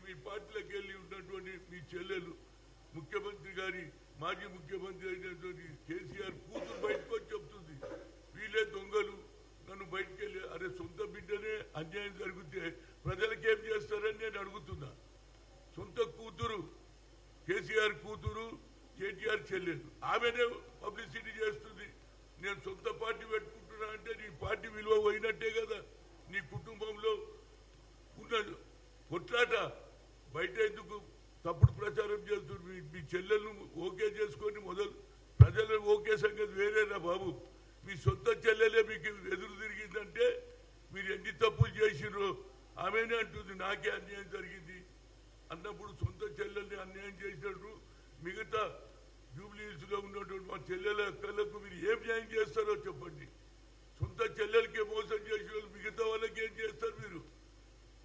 మీ పార్టీలకు వెళ్ళి ఉన్నటువంటి మీ చెల్లెలు ముఖ్యమంత్రి గారి మాజీ ముఖ్యమంత్రి అయినటువంటి కేసీఆర్ కూతురు బయటకు వచ్చి చెప్తుంది వీళ్ళే దొంగలు నన్ను బయటకు వెళ్ళి అరే సొంత బిడ్డనే అన్యాయం జరిగితే ప్రజలకేం చేస్తారని నేను అడుగుతున్నా. సొంత కూతురు కేసీఆర్ కూతురు కేటీఆర్ చెల్లెలు ఆమెనే పబ్లిసిటీ చేస్తుంది. నేను సొంత పార్టీ పెట్టుకుంటున్నా అంటే నీ పార్టీ విలువ పోయినట్టే కదా. నీ కుటుంబంలో ఉన్న కొట్లాట బయట ఎందుకు తప్పుడు ప్రచారం చేస్తుంది. మీ చెల్లెలను ఓకే చేసుకొని మొదలు ప్రజలు ఓకే సంగతి వేరేనా బాబు. మీ సొంత చెల్లెలే మీకు ఎదురు తిరిగిందంటే మీరు ఎన్ని తప్పులు చేసిర్రో ఆమెనే అంటుంది నాకే అన్యాయం జరిగింది అన్నప్పుడు సొంత చెల్లెల్ని అన్యాయం చేసినట్టు మిగతా జూబ్లీహిల్స్ లో ఉన్నటువంటి మా చెల్లెల అక్కలకు మీరు ఏం న్యాయం చేస్తారో చెప్పండి. సొంత చెల్లెలకే మోసం చేసిన వాళ్ళు మిగతా వాళ్ళకి ఏం చేస్తారు మీరు?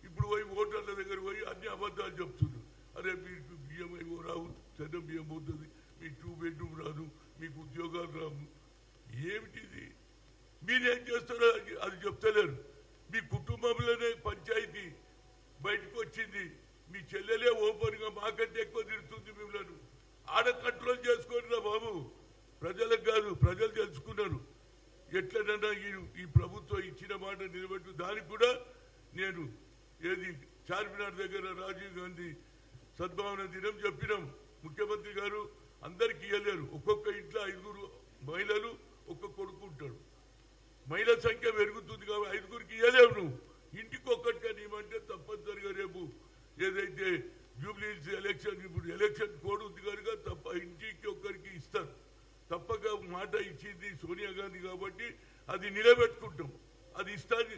ఇప్పుడు పోయి ఓటర్ల దగ్గర పోయి అన్ని అబద్ధాలు చెప్తున్నారు. అరే మీకు బియ్యం ఏమో రావు, సన్న బియ్యం పోతుంది, మీకు 2 బెడ్రూమ్ రాదు, మీకు ఉద్యోగాలు రావు. ఏమిటిది? మీరేం చేస్తారో అది చెప్తలేరు. మీ కుటుంబంలోనే పంచాయతీ బయటకు వచ్చింది. మీ చెల్లెలే ఓపెన్ గా మాకంటే ఎక్కువ తిరుగుతుంది. మిమ్మల్ని ఆడ కంట్రోల్ చేసుకోండి బాబు. ప్రజలకు కాదు, ప్రజలు తెలుసుకున్నారు. ఎట్లనన్నా ఈ ప్రభుత్వం ఇచ్చిన మాట నిలబెట్టు. దానికి కూడా నేను ఏది చార్మినార్ దగ్గర రాజీవ్ గాంధీ సద్భావన దినం చెప్పినాం. ముఖ్యమంత్రి గారు అందరికి ఇవ్వలేరు. ఒక్కొక్క ఇంట్లో 5 మహిళలు ఒక్క కొడుకు ఉంటాడు. మహిళల సంఖ్య పెరుగుతుంది కాబట్టి 5గురికి ఇవ్వలేవు. నువ్వు ఇంటికి ఒక్కటిగా ఇవ్వమంటే తప్పనిసరిగా రేపు ఏదైతే జూబ్లీహిల్స్ ఎలక్షన్ ఇప్పుడు ఎలక్షన్ కోడ్ ఉంది కనుక తప్ప ఇంటికి ఒక్కరికి ఇస్తారు. తప్పక మాట ఇచ్చింది సోనియా గాంధీ కాబట్టి అది నిలబెట్టుకుంటాం. అది ఇస్తాను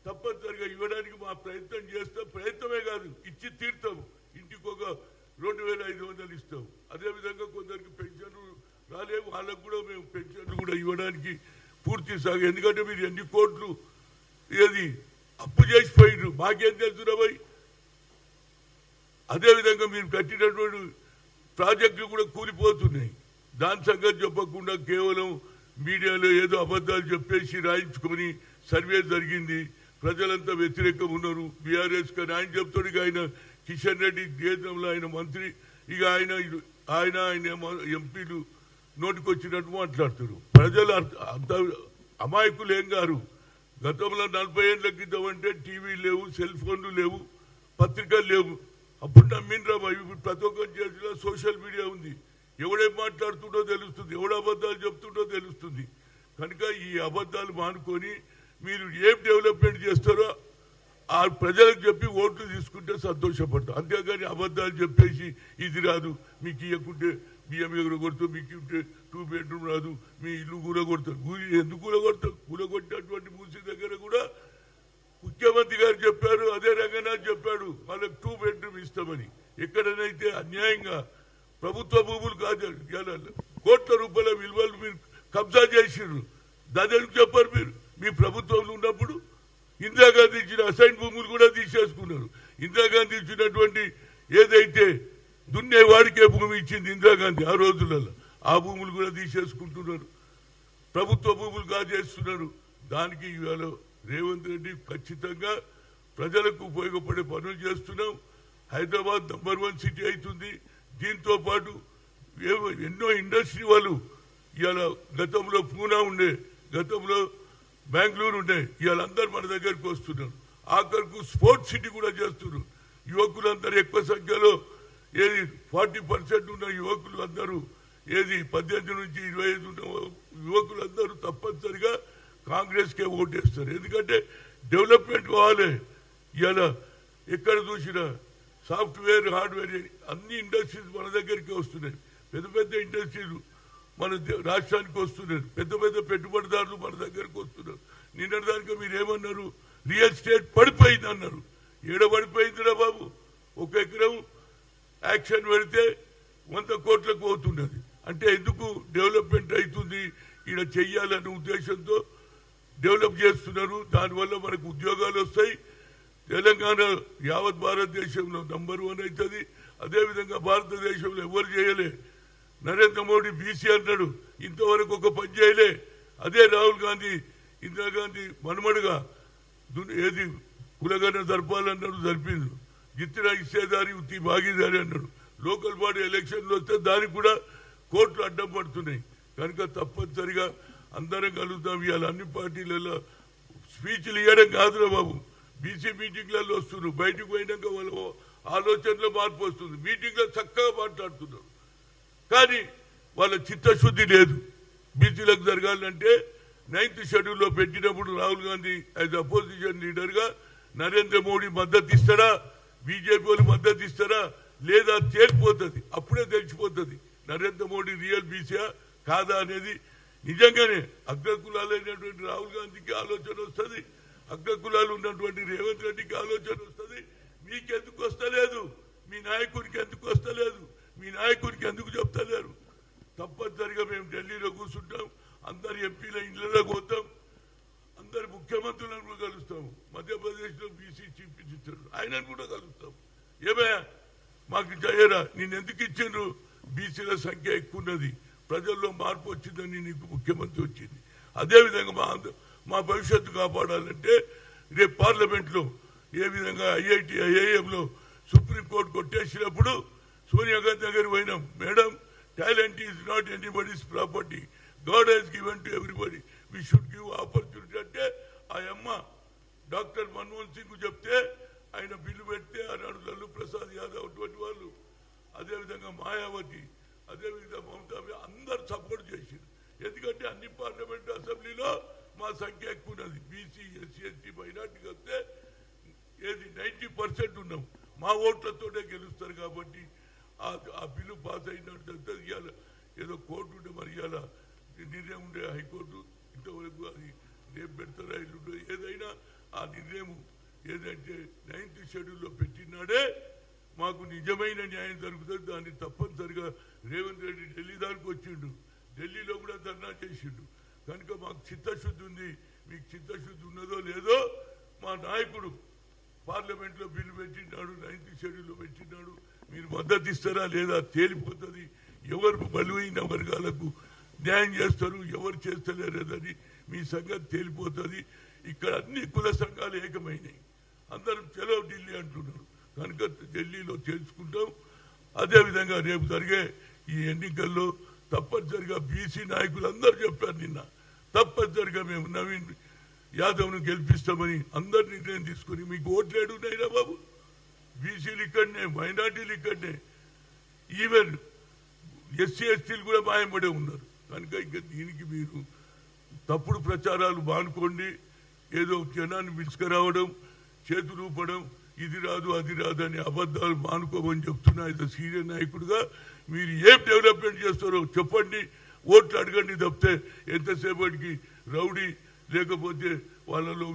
తప్పనిసరిగా ఇవ్వడానికి మా ప్రయత్నం చేస్తాం. ప్రయత్నమే కాదు, ఇచ్చి తీరుతాము. ఇంటికి ఒక 2500 ఇస్తాం. అదేవిధంగా కొందరికి పెన్షన్లు రాలేవు, వాళ్ళకు కూడా మేము పెన్షన్లు కూడా ఇవ్వడానికి పూర్తి సాగు. ఎందుకంటే మీరు ఎన్ని కోట్లు ఏది అప్పు చేసిపోయినారు మాకేం తెలుసురా భయ్. అదేవిధంగా మీరు కట్టినటువంటి ప్రాజెక్టులు కూడా కూలిపోతున్నాయి. దాని సంగతి చెప్పకుండా కేవలం మీడియాలో ఏదో అబద్ధాలు చెప్పేసి రాయించుకొని సర్వే జరిగింది. ప్రజలంతా వ్యతిరేకం ఉన్నారు. బీఆర్ఎస్ కానీ ఆయన చెప్తాడు. ఇక ఆయన కిషన్ రెడ్డి దేశంలో ఆయన మంత్రి, ఇక ఆయన ఎంపీలు నోటికొచ్చినట్టు మాట్లాడతారు. ప్రజలు అంత అమాయకులు ఏం గారు. గతంలో 40 ఏళ్ళ క్రితం అంటే టీవీ లేవు, సెల్ ఫోన్లు లేవు, పత్రికలు లేవు. అప్పుడు నమ్మినరా. ఇప్పుడు ప్రతి ఒక్కరి చేతిలో సోషల్ మీడియా ఉంది. ఎవడేం మాట్లాడుతుండో తెలుస్తుంది, ఎవడు అబద్ధాలు చెప్తుండో తెలుస్తుంది. కనుక ఈ అబద్ధాలు మానుకొని మీరు ఏం డెవలప్మెంట్ చేస్తారో ఆ ప్రజలకు చెప్పి ఓట్లు తీసుకుంటే సంతోషపడతాం. అంతేగాని అబద్ధాలు చెప్పేసి ఇది రాదు, మీకు ఇవ్వకుంటే బియ్యం ఎగురగొడతాం, మీకు ఇస్తే 2 బెడ్రూమ్ రాదు, మీ ఇల్లు కూలగొడతారు. ఎందుకు కూలగొడతాం? కూలగొట్టినటువంటి మూసి దగ్గర కూడా ముఖ్యమంత్రి గారు చెప్పారు, అదే రంగనాథ్ చెప్పాడు వాళ్ళకి 2 బెడ్రూమ్ ఇస్తామని. ఎక్కడనైతే అన్యాయంగా ప్రభుత్వ భూములు కాదు, కోట్ల రూపాయల విలువలు మీరు కబ్జా చేసిర్రు. దాని ఎందుకు చెప్పారు మీరు? మీ ప్రభుత్వంలో ఉన్నప్పుడు ఇందిరాగాంధీ ఇచ్చిన అసైన్ భూములు కూడా తీసేసుకున్నారు. ఇందిరాగాంధీ ఇచ్చినటువంటి ఏదైతే దున్నేవాడికే భూమి ఇచ్చింది ఇందిరాగాంధీ ఆ రోజులలో, ఆ భూములు కూడా తీసేసుకుంటున్నారు. ప్రభుత్వ భూములు కాజేస్తున్నారు. దానికి ఇవాళ రేవంత్ రెడ్డి ఖచ్చితంగా ప్రజలకు ఉపయోగపడే పనులు చేస్తున్నాం. హైదరాబాద్ నంబర్ 1 సిటీ అవుతుంది. దీంతో పాటు ఎన్నో ఇండస్ట్రీ వాళ్ళు ఇవాళ గతంలో పూనా ఉండే, గతంలో బెంగళూరు ఉండే, ఇవాళ అందరూ మన దగ్గరకు వస్తున్నారు. ఆఖరికి స్పోర్ట్స్ సిటీ కూడా చేస్తున్నారు. యువకులందరూ ఎక్కువ సంఖ్యలో ఏది 40% ఉన్న యువకులు అందరూ ఏది 18 నుంచి 25 ఉన్న యువకులందరూ తప్పనిసరిగా కాంగ్రెస్ కే ఓటేస్తారు. ఎందుకంటే డెవలప్మెంట్ కావాలి. ఇవాళ ఎక్కడ చూసినా సాఫ్ట్వేర్, హార్డ్వేర్ అన్ని ఇండస్ట్రీస్ మన దగ్గరికి వస్తున్నాయి. పెద్ద పెద్ద ఇండస్ట్రీలు మన రాష్ట్రానికి వస్తున్నారు. పెద్ద పెద్ద పెట్టుబడిదారులు మన దగ్గరకు వస్తున్నారు. నిన్నటిదాకా మీరు ఏమన్నారు? రియల్ ఎస్టేట్ పడిపోయింది అన్నారు. ఏడ పడిపోయిందిరా బాబు? 1 ఎకరం యాక్షన్ పెడితే 100 కోట్లకు పోతున్నది. అంటే ఎందుకు? డెవలప్మెంట్ అవుతుంది, ఈడ చెయ్యాలనే ఉద్దేశంతో డెవలప్ చేస్తున్నారు. దానివల్ల మనకు ఉద్యోగాలు వస్తాయి. తెలంగాణ యావత్ భారతదేశంలో నంబర్ 1 అవుతుంది. అదేవిధంగా భారతదేశంలో ఎవరు చేయలే. నరేంద్ర మోడీ బీసీ అన్నాడు, ఇంతవరకు ఒక పని చేయలే. అదే రాహుల్ గాంధీ ఇందిరాగాంధీ మనమడుగా ఏది కులగన్న జరపాలన్నాడు, జరిపిండు. జిత్తిన ఇచ్చేదారి ఉత్తి భాగీదారి అన్నాడు. లోకల్ బాడీ ఎలక్షన్లు వస్తే దానికి కూడా కోర్టులు అడ్డం పడుతున్నాయి. కనుక తప్పనిసరిగా అందరం కలుగుతాం. ఇవాళ అన్ని పార్టీలలో స్పీచ్లు ఇవ్వడం కాదురా బాబు, బీసీ మీటింగ్లలో వస్తున్నారు. బయటకు పోయినాక వాళ్ళ ఆలోచనలో మార్పు వస్తుంది. మీటింగ్లో చక్కగా మాట్లాడుతున్నారు, కానీ వాళ్ళ చిత్తశుద్ధి లేదు. బీసీలకు జరగాలంటే 9th షెడ్యూల్లో పెట్టినప్పుడు రాహుల్ గాంధీ యాజ్ అపోజిషన్ లీడర్గా నరేంద్ర మోడీ మద్దతు ఇస్తారా, బీజేపీ వాళ్ళు మద్దతు ఇస్తారా లేదా తేలిపోతుంది. అప్పుడే తెలిసిపోతుంది నరేంద్ర మోడీ రియల్ బీసీయా కాదా అనేది. నిజంగానే అగ్రకులాలైనటువంటి రాహుల్ గాంధీకి ఆలోచన వస్తుంది, అగ్రకులాలు ఉన్నటువంటి రేవంత్ రెడ్డికి ఆలోచన వస్తుంది. మీకెందుకు వస్తలేదు? మీ నాయకునికి ఎందుకు వస్తలేదు? మీ నాయకునికి ఎందుకు చెప్తలేరు? తప్పనిసరిగా మేము ఢిల్లీలో కూర్చుంటాం, అందరు ఎంపీల ఇళ్లలో పోతాం, అందరు ముఖ్యమంత్రులను కూడా కలుస్తాము. మధ్యప్రదేశ్లో బీసీ చీఫ్ మినిస్టర్ ఆయనను కూడా కలుస్తాం. ఏమయ్యా మాకు చేయరా, నేను ఎందుకు ఇచ్చిండ్రు? బీసీల సంఖ్య ఎక్కువ ఉన్నది, ప్రజల్లో మార్పు వచ్చిందని నీకు ముఖ్యమంత్రి వచ్చింది. అదేవిధంగా మా భవిష్యత్తు కాపాడాలంటే రేపు పార్లమెంట్లో ఏ విధంగా ఐఐటి ఐఐఎంలో సుప్రీంకోర్టు కొట్టేసినప్పుడు సోనియా గాంధీ దగ్గర పోయినాం. Madam, talent is not anybody's property, God has given to everybody, we should give opportunity అంటే ఆ అమ్మ డాక్టర్ మన్మోహన్ సింగ్ చెప్తే ఆయన బిల్లు పెడితే ఆనాడు లల్లు ప్రసాద్ యాదవ్ అటువంటి వాళ్ళు, అదేవిధంగా మాయావతి, అదేవిధంగా మమతా అందరు సపోర్ట్ చేశారు. ఎందుకంటే అన్ని పార్లమెంట్ అసెంబ్లీలో మా సంఖ్య ఎక్కువ ఉన్నది. బీసీ ఎస్సీ ఎస్టీ మైనార్టీకి వస్తే ఏది 90% ఉన్నాం, మా ఓట్లతోనే గెలుస్తారు. కాబట్టి ఆ బిల్లు పాస్ అయినట్టు ఇవాళ ఏదో కోర్టు ఉంటే మరి ఇవాళ నిర్ణయం ఉండే హైకోర్టు ఇంతవరకు అది రేపు పెడతారా ఇల్లు ఏదైనా ఆ నిర్ణయం ఏదంటే 9th షెడ్యూల్లో పెట్టినాడే మాకు నిజమైన న్యాయం జరుగుతుంది. దాన్ని తప్పనిసరిగా రేవంత్ రెడ్డి ఢిల్లీ దానికి వచ్చిండు, ఢిల్లీలో కూడా ధర్నా చేసిండు. కనుక మాకు చిత్తశుద్ధి ఉంది. మీకు చిత్తశుద్ధి ఉన్నదో లేదో మా నాయకుడు పార్లమెంట్లో బిల్లు పెట్టినాడు, 9th షెడ్యూల్లో పెట్టినాడు. మీరు మద్దతు ఇస్తారా లేదా తేలిపోతుంది. ఎవరు బలమైన వర్గాలకు న్యాయం చేస్తారు, ఎవరు చేస్తలేదని మీ సంగతి తేలిపోతుంది. ఇక్కడ అన్ని కుల సంఘాలు ఏకమైనాయి, అందరం చలో ఢిల్లీ అంటున్నారు. కనుక ఢిల్లీలో తెలుసుకుంటాం. అదేవిధంగా రేపు జరిగే ఈ ఎన్నికల్లో తప్పనిసరిగా బీసీ నాయకులు అందరూ చెప్పారు నిన్న, తప్పనిసరిగా మేము నవీన్ యాదవ్ను గెలిపిస్తామని అందరు నిర్ణయం తీసుకుని. మీకు ఓట్లేడు ఉన్నాయిరా బాబు, బీసీలు ఇక్కడనే, మైనార్టీలు ఇక్కడనే, ఈవెన్ ఎస్సీ ఎస్టీలు కూడా మాయపడే ఉన్నారు. కనుక ఇంకా దీనికి మీరు తప్పుడు ప్రచారాలు మానుకోండి. ఏదో జనాన్ని పిలుచుకురావడం, చేతులు ఊపడం, ఇది రాదు అది రాదు అని అబద్ధాలు మానుకోమని చెప్తున్నా. ఇది సీనియర్ నాయకుడిగా మీరు ఏం డెవలప్మెంట్ చేస్తారో చెప్పండి, ఓట్లు అడగండి. తప్పితే ఎంతసేపటికి రౌడీ లేకపోతే వాళ్ళలో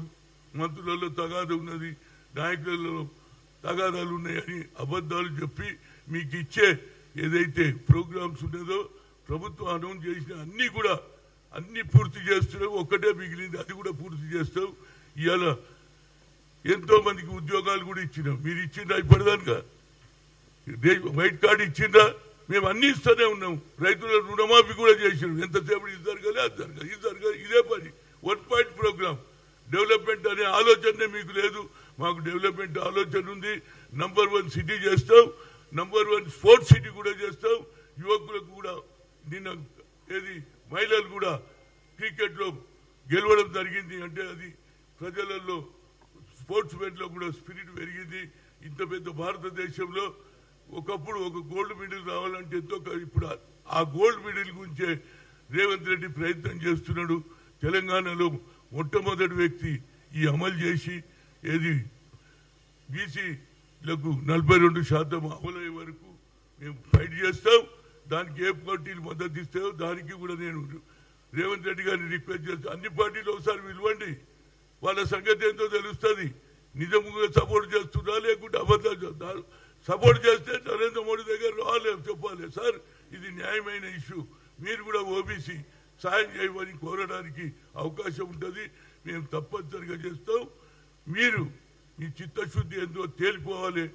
మంత్రులలో తగాదా ఉన్నది, నాయకులలో తగాదాలు ఉన్నాయని అబద్ధాలు చెప్పి మీకు ఇచ్చే ఏదైతే ప్రోగ్రామ్స్ ఉన్నదో ప్రభుత్వం అనౌన్స్ చేసిన అన్ని కూడా అన్ని పూర్తి చేస్తున్నాం. ఒక్కటే మిగిలింది, అది కూడా పూర్తి చేస్తాం. ఇవాళ ఎంతో మందికి ఉద్యోగాలు కూడా ఇచ్చినాం. మీరు ఇచ్చిండ్రా ఇప్పటిదానిగా? White card ఇచ్చిండ్రా? మేము అన్ని ఇస్తూనే ఉన్నాం. రైతుల రుణమాఫీ కూడా చేసినాం. ఎంతసేపు ఇది జరగాలి అది జరగాలి ఇది జరగాలి, ఇదే పని. 1 పాయింట్ ప్రోగ్రామ్. డెవలప్మెంట్ అనే ఆలోచనే మీకు లేదు, మాకు డెవలప్మెంట్ ఆలోచన ఉంది. నంబర్ 1 సిటీ చేస్తాం, నంబర్ 1 స్పోర్ట్స్ సిటీ కూడా చేస్తాం. యువకులకు కూడా నిన్న ఏది మహిళలు కూడా క్రికెట్లో గెలవడం జరిగింది అంటే అది ప్రజలలో స్పోర్ట్స్ మెన్లో కూడా స్పిరిట్ పెరిగింది. ఇంత పెద్ద భారతదేశంలో ఒకప్పుడు ఒక గోల్డ్ మెడల్ రావాలంటే ఎంతో, ఇప్పుడు ఆ గోల్డ్ మెడల్ గురించే రేవంత్ రెడ్డి ప్రయత్నం చేస్తున్నాడు. తెలంగాణలో మొట్టమొదటి వ్యక్తి ఈ అమలు చేసి ఏది బీసీలకు 42% అమలయ్యే వరకు మేము ఫైట్ చేస్తాం. దానికి ఏ పార్టీలు మద్దతు ఇస్తాయో దానికి కూడా నేను రేవంత్ రెడ్డి గారిని రిక్వెస్ట్ చేస్తాను. అన్ని పార్టీలు ఒకసారి పిలవండి, వాళ్ళ సంగతి ఏంటో తెలుస్తుంది. నిజంగా సపోర్ట్ చేస్తున్నా లేకుంటే అబద్ధాలు చేస్తారు. సపోర్ట్ చేస్తే నరేంద్ర మోడీ దగ్గర రావాలి, చెప్పాలి సార్ ఇది న్యాయమైన ఇష్యూ, మీరు కూడా ఓబీసీ సాయం చేయమని కోరడానికి అవకాశం ఉంటుంది. మేము తప్పనిసరిగా చేస్తాం. మీరు మీ చిత్తశుద్ధి ఏందో తేలిపోవాలి.